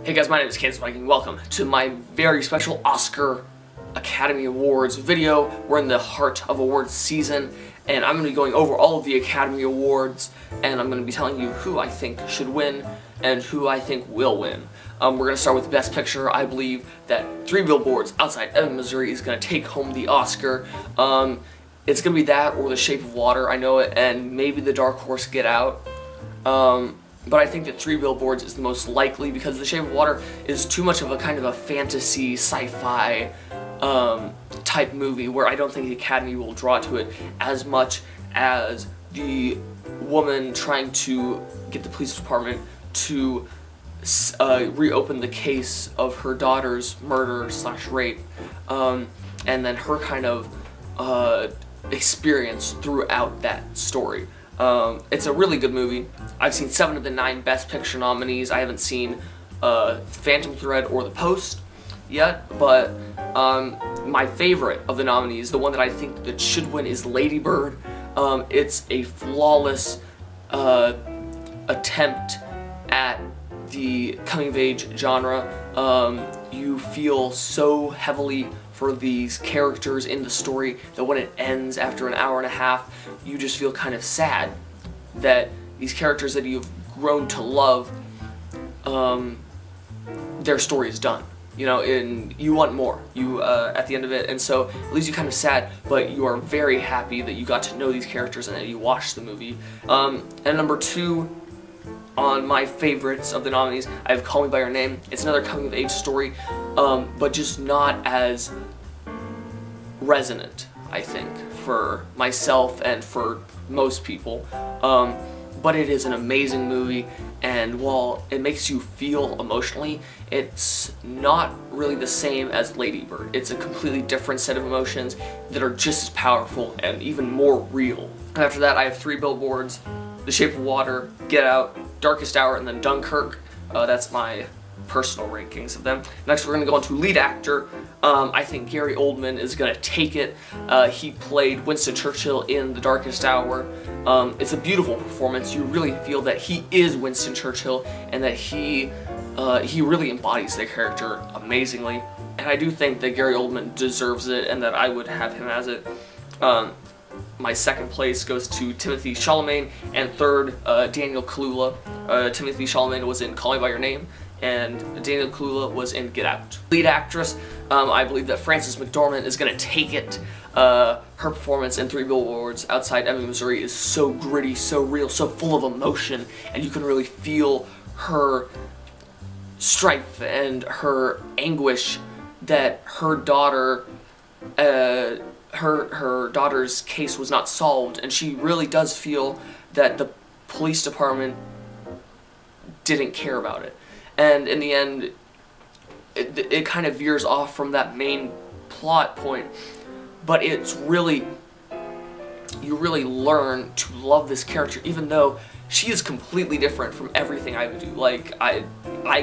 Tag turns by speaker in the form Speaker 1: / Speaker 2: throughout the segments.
Speaker 1: Hey guys, my name is Viking. Welcome to my very special Oscar Academy Awards video. We're in the heart of awards season, and I'm going to be going over all of the Academy Awards, and I'm going to be telling you who I think should win and who I think will win. We're going to start with Best Picture. I believe that Three Billboards Outside Ebbing, Missouri is going to take home the Oscar. It's going to be that or The Shape of Water, I know it, and maybe the dark horse Get Out. But I think that Three Billboards is the most likely because The Shape of Water is too much of a kind of a fantasy, sci-fi type movie where I don't think the Academy will draw to it as much as the woman trying to get the police department to reopen the case of her daughter's murder/rape, and then her kind of experience throughout that story. It's a really good movie. I've seen 7 of the 9 Best Picture nominees. I haven't seen Phantom Thread or The Post yet, but my favorite of the nominees, the one that I think that should win, is Lady Bird. It's a flawless attempt at the coming-of-age genre. You feel so heavily for these characters in the story that when it ends after an hour and a half, you just feel kind of sad that these characters that you've grown to love, their story is done. You know, and you want more. At the end of it, and so it leaves you kind of sad, but you are very happy that you got to know these characters and that you watched the movie. And number 2 on my favorites of the nominees, I have Call Me by Your Name. It's another coming-of-age story, but just not as resonant, I think, for myself and for most people. But it is an amazing movie, and while it makes you feel emotionally, it's not really the same as Lady Bird. It's a completely different set of emotions that are just as powerful and even more real. After that, I have Three Billboards, The Shape of Water, Get Out, Darkest Hour, and then Dunkirk. That's my personal rankings of them. Next, we're going to go on to lead actor. I think Gary Oldman is going to take it. He played Winston Churchill in The Darkest Hour. It's a beautiful performance. You really feel that he is Winston Churchill and that he really embodies the character amazingly. And I do think that Gary Oldman deserves it and that I would have him as it. My second place goes to Timothée Chalamet, and third, Daniel Kaluuya. Timothée Chalamet was in Call Me by Your Name, and Daniel Kaluuya was in Get Out. Lead actress, I believe that Frances McDormand is going to take it. Her performance in Three Billboards Outside Ebbing, Missouri is so gritty, so real, so full of emotion, and you can really feel her strife and her anguish that her daughter, her daughter's case was not solved, and she really does feel that the police department didn't care about it. And in the end, it kind of veers off from that main plot point, but it's really, you really learn to love this character, even though she is completely different from everything I would do. Like, I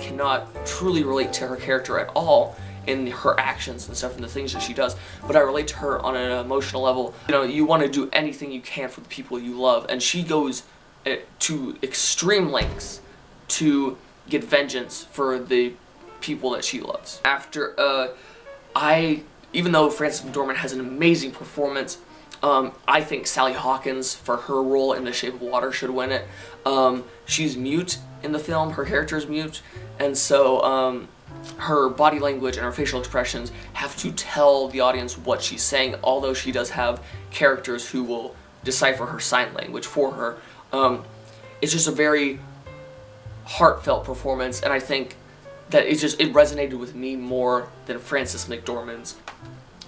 Speaker 1: cannot truly relate to her character at all in her actions and stuff and the things that she does, but I relate to her on an emotional level. You know, you want to do anything you can for the people you love, and she goes to extreme lengths to get vengeance for the people that she loves. After, even though Frances McDormand has an amazing performance, I think Sally Hawkins, for her role in The Shape of Water, should win it. She's mute in the film, her character is mute, and so her body language and her facial expressions have to tell the audience what she's saying, although she does have characters who will decipher her sign language for her. It's just a very heartfelt performance, and I think that it resonated with me more than Frances McDormand's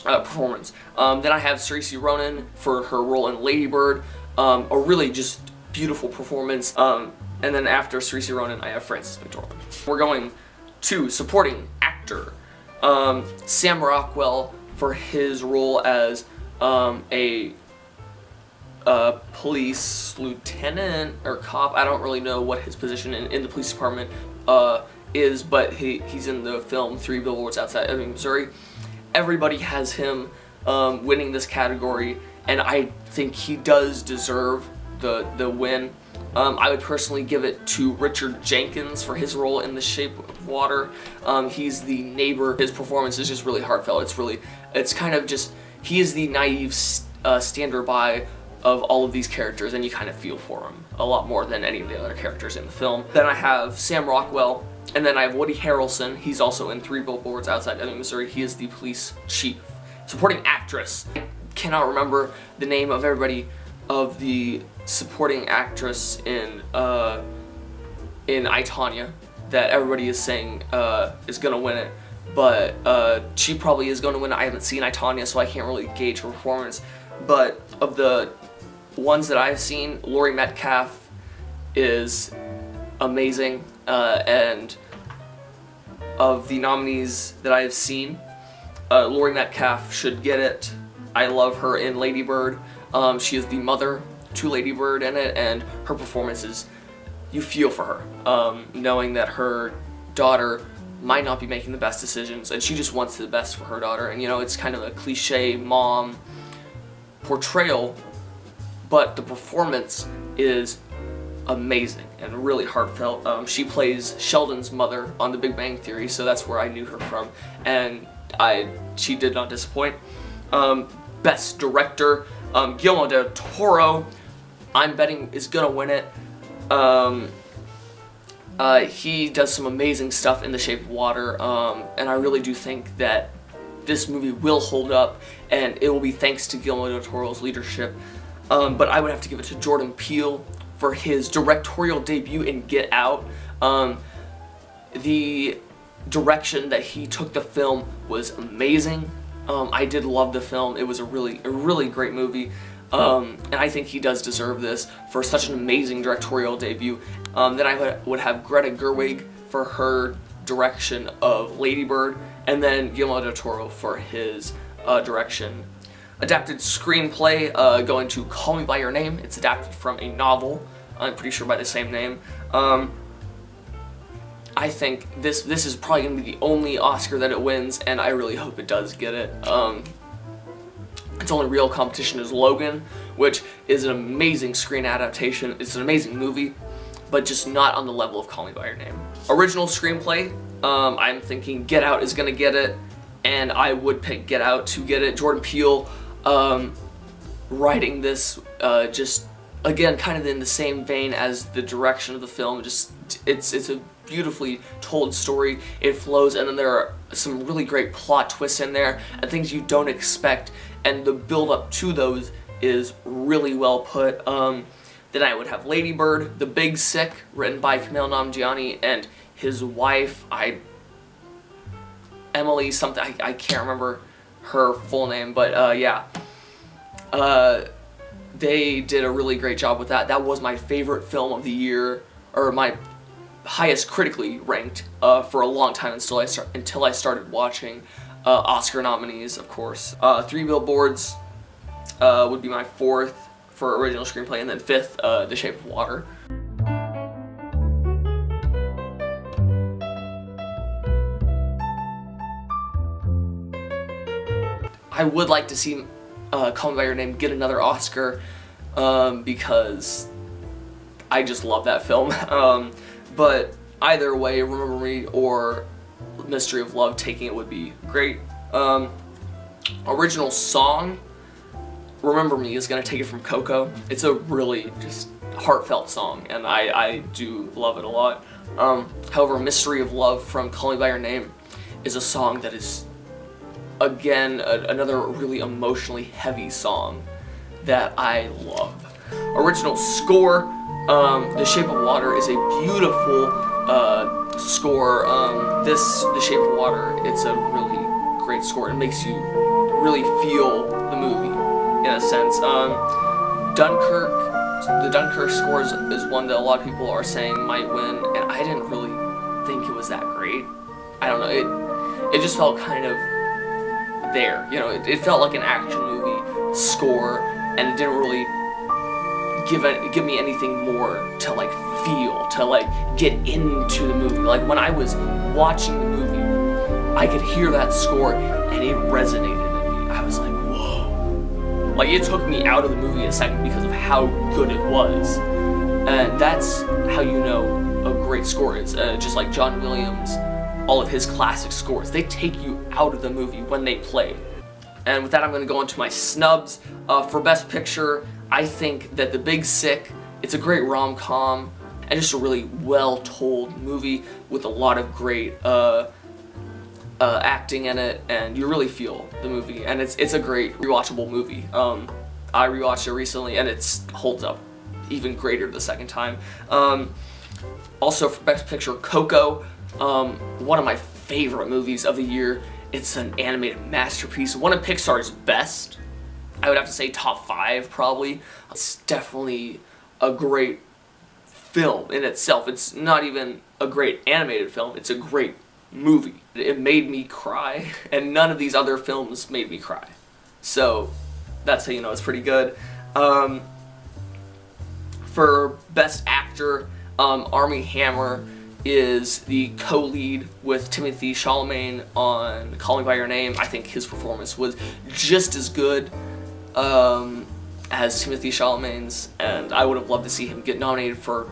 Speaker 1: performance. Then I have Saoirse Ronan for her role in Lady Bird, a really just beautiful performance. And then after Saoirse Ronan, I have Frances McDormand. We're going to supporting actor. Sam Rockwell for his role as a police lieutenant or cop. I don't really know what his position in the police department is, but he's in the film Three Billboards Outside Ebbing, Missouri. Everybody has him winning this category, and I think he does deserve the win. I would personally give it to Richard Jenkins for his role in The Shape of of Water. He's the neighbor. His performance is just really heartfelt. It's kind of just, he is the naive stand-by of all of these characters, and you kind of feel for him a lot more than any of the other characters in the film. Then I have Sam Rockwell, and then I have Woody Harrelson. He's also in 3 Billboards Outside Ebbing, Missouri. He is the police chief. Supporting actress. I cannot remember the name of everybody of the supporting actress in I, Tonya that everybody is saying is gonna win it, but she probably is gonna win it. I haven't seen I, Tonya, so I can't really gauge her performance. But of the ones that I've seen, Laurie Metcalf is amazing, and of the nominees that I have seen, Laurie Metcalf should get it. I love her in Lady Bird. She is the mother to Lady Bird in it, and her performance is, you feel for her, knowing that her daughter might not be making the best decisions, and she just wants the best for her daughter. And you know, it's kind of a cliche mom portrayal, but the performance is amazing and really heartfelt. She plays Sheldon's mother on The Big Bang Theory, so that's where I knew her from, and she did not disappoint. Best Director, Guillermo del Toro, I'm betting is gonna win it. He does some amazing stuff in The Shape of Water, and I really do think that this movie will hold up, and it will be thanks to Guillermo del Toro's leadership. But I would have to give it to Jordan Peele for his directorial debut in Get Out. The direction that he took the film was amazing. I did love the film. It was a really great movie. And I think he does deserve this for such an amazing directorial debut. Then I would have Greta Gerwig for her direction of Lady Bird, and then Guillermo del Toro for his direction. Adapted screenplay, going to Call Me By Your Name. It's adapted from a novel, I'm pretty sure by the same name. I think this is probably going to be the only Oscar that it wins, and I really hope it does get it. Its only real competition is Logan, which is an amazing screen adaptation. It's an amazing movie, but just not on the level of Call Me By Your Name. Original screenplay, I'm thinking Get Out is going to get it, and I would pick Get Out to get it. Jordan Peele writing this, just again kind of in the same vein as the direction of the film. Just it's a beautifully told story. It flows, and then there are some really great plot twists in there and things you don't expect, and the build up to those is really well put. Then I would have Lady Bird, The Big Sick, written by Kumail Nanjiani and his wife, Emily something, I can't remember her full name, but yeah. They did a really great job with that. That was my favorite film of the year, or my highest critically ranked for a long time until I started watching Oscar nominees, of course. 3 Billboards would be my 4th for original screenplay, and then 5th, The Shape of Water. I would like to see Call Me By Your Name get another Oscar, because I just love that film. But either way, Remember Me or Mystery of Love taking it would be great. Original song, Remember Me is going to take it from Coco. It's a really just heartfelt song, and I do love it a lot. However, Mystery of Love from Call Me By Your Name is a song that is, again, another really emotionally heavy song that I love. Original score, The Shape of Water is a beautiful score. The Shape of Water, it's a really great score. It makes you really feel the movie, in a sense. The Dunkirk score is one that a lot of people are saying might win, and I didn't really think it was that great. I don't know, it just felt kind of there, you know, it felt like an action movie score, and it didn't really give me anything more to like feel, to like get into the movie. Like when I was watching the movie, I could hear that score and it resonated in me. I was like, whoa. Like it took me out of the movie a second because of how good it was. And that's how you know a great score is. Just like John Williams all of his classic scores. They take you out of the movie when they play. And with that, I'm going to go into my snubs. For Best Picture, I think that The Big Sick, it's a great rom-com, and just a really well-told movie with a lot of great acting in it, and you really feel the movie, and it's a great rewatchable movie. I rewatched it recently, and it holds up even greater the second time. Also, for Best Picture, Coco, one of my favorite movies of the year. It's an animated masterpiece, one of Pixar's best. I would have to say top 5 probably. It's definitely a great film in itself. It's not even a great animated film, it's a great movie. It made me cry, and none of these other films made me cry. So that's how you know it's pretty good. For Best Actor, Armie Hammer is the co-lead with Timothée Chalamet on Call Me By Your Name. I think his performance was just as good as Timothée Chalamet's, and I would have loved to see him get nominated for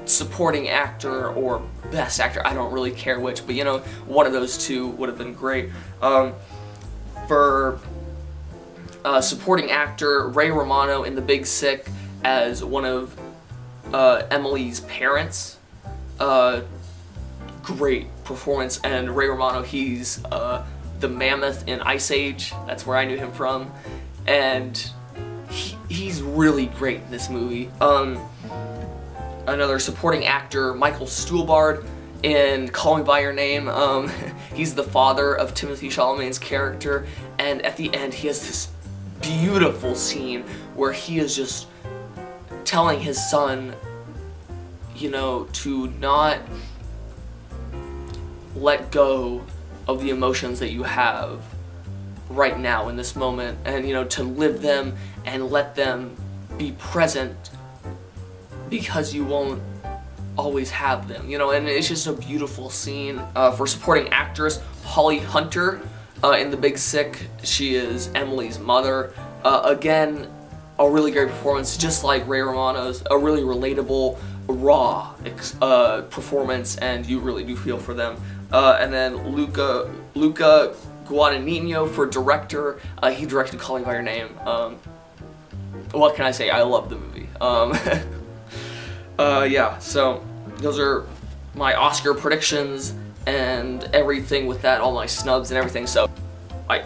Speaker 1: supporting actor or best actor. I don't really care which, but you know, one of those two would have been great. For supporting actor, Ray Romano in The Big Sick as one of Emily's parents. Great performance, and Ray Romano, he's the mammoth in Ice Age. That's where I knew him from, and he's really great in this movie. Another supporting actor, Michael Stuhlbarg in Call Me By Your Name. He's the father of Timothée Chalamet's character, and at the end he has this beautiful scene where he is just telling his son, you know, to not let go of the emotions that you have right now in this moment, and you know, to live them and let them be present, because you won't always have them, you know. And it's just a beautiful scene. For supporting actress, Holly Hunter in The Big Sick, she is Emily's mother. Again, a really great performance, just like Ray Romano's, a really relatable, raw performance, and you really do feel for them. And then Luca Guadagnino for director. He directed Call Me By Your Name. What can I say? I love the movie. Yeah, so those are my Oscar predictions and everything with that, all my snubs and everything, so bye.